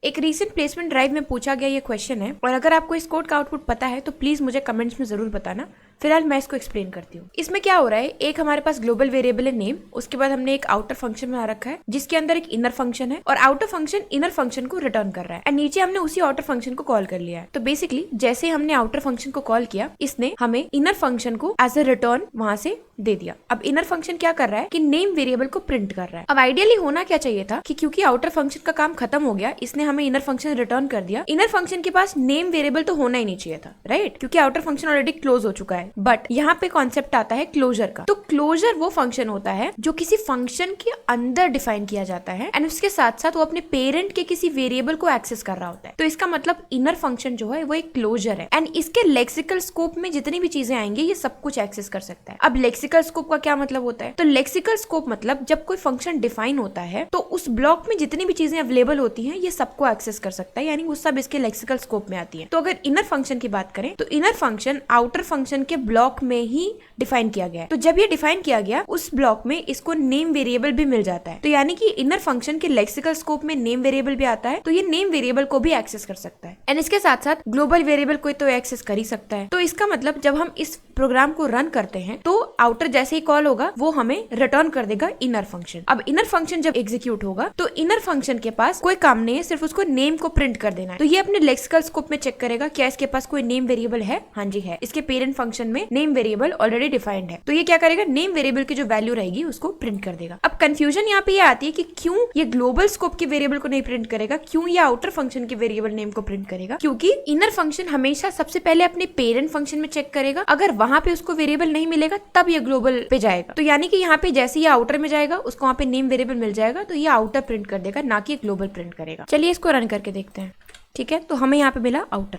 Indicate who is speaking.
Speaker 1: एक recent placement drive में पूछा गया ये क्वेश्चन है और अगर आपको इस कोड का आउटपुट पता है तो प्लीज मुझे कमेंट्स में जरूर बताना। फिलहाल मैं इसको एक्सप्लेन करती हूँ। इसमें क्या हो रहा है, एक हमारे पास ग्लोबल वेरिएबल है नेम, उसके बाद हमने एक आउटर फंक्शन बना रखा है जिसके अंदर एक इनर फंक्शन है और आउटर फंक्शन इनर फंक्शन को रिटर्न कर रहा है एंड नीचे हमने उसी आउटर फंक्शन को कॉल कर लिया है। तो बेसिकली जैसे हमने आउटर फंक्शन को कॉल किया, इसने हमें इनर फंक्शन को एज ए रिटर्न वहां से दे दिया। अब इनर फंक्शन क्या कर रहा है कि नेम वेरिएबल को प्रिंट कर रहा है। अब आइडियली होना क्या चाहिए था कि क्योंकि आउटर फंक्शन का काम खत्म हो गया, इसने हमें इनर फंक्शन रिटर्न कर दिया। इनर फंक्शन के पास नेम वेरिएबल तो होना ही नहीं चाहिए था, राइट, क्योंकि आउटर फंक्शन ऑलरेडी क्लोज हो चुका है। बट यहाँ पे कॉन्सेप्ट आता है क्लोजर का। तो क्लोजर वो फंक्शन होता है जो किसी फंक्शन के अंदर डिफाइन किया जाता है एंड उसके साथ साथ वो अपने पेरेंट के किसी वेरिएबल को एक्सेस कर रहा होता है। तो इसका मतलब इनर फंक्शन जो है वो एक क्लोजर है एंड इसके लेक्सिकल स्कोप में जितनी भी चीजें आएंगी ये सब कुछ एक्सेस कर सकता है। अब लेक्सिकल स्कोप का क्या मतलब होता है, तो लेक्सिकल स्कोप मतलब जब कोई फंक्शन डिफाइन होता है तो उस ब्लॉक में जितनी भी चीजें अवेलेबल होती हैं ये सबको एक्सेस कर सकता है, यानी वो सब इसके लेक्सिकल स्कोप में आती है। तो अगर इनर फंक्शन की बात करें तो इनर फंक्शन आउटर फंक्शन के ब्लॉक में ही डिफाइन किया गया है। तो जब ये डिफाइन किया गया उस ब्लॉक में इसको नेम वेरिएबल भी मिल जाता है। तो यानी कि इनर फंक्शन के लेक्सिकल स्कोप में नेम वेरिएबल भी आता है, तो ये नेम वेरिएबल को भी एक्सेस कर सकता है एंड इसके साथ साथ ग्लोबल वेरिएबल को तो एक्सेस कर ही सकता है। तो इसका मतलब जब हम इस प्रोग्राम को रन करते हैं तो आउटर जैसे ही कॉल होगा वो हमें रिटर्न कर देगा इनर फंक्शन। अब इनर फंक्शन जब एग्जीक्यूट होगा तो इनर फंक्शन के पास कोई काम नहीं है, सिर्फ उसको नेम को प्रिंट कर देना है। तो ये अपने लेक्सिकल स्कोप में चेक करेगा क्या इसके पास कोई नेम वेरिएबल है। हाँ जी है, इसके पेरेंट फंक्शन में नेम वेरिएबल ऑलरेडी डिफाइंड है। तो ये क्या करेगा, नेम वेरिएबल की जो वैल्यू रहेगी उसको प्रिंट कर देगा। अब कंफ्यूजन यहाँ पे ये आती है कि क्यों ये ग्लोबल स्कोप की वेरिएबल को नहीं प्रिंट करेगा, क्यों ये आउटर फंक्शन के वेरिएबल नेम को प्रिंट करेगा। क्योंकि इनर फंक्शन हमेशा सबसे पहले अपने पेरेंट फंक्शन में चेक करेगा, अगर वहां पे उसको वेरिएबल नहीं मिलेगा तब ये ग्लोबल पे जाएगा। तो यानी कि यहाँ पे जैसे ये आउटर में जाएगा उसको वहाँ पे नेम वेरिएबल मिल जाएगा तो ये आउटर प्रिंट कर देगा, ना कि ग्लोबल प्रिंट करेगा। चलिए इसको रन करके देखते हैं। ठीक है, तो हमें यहाँ पे मिला आउटर।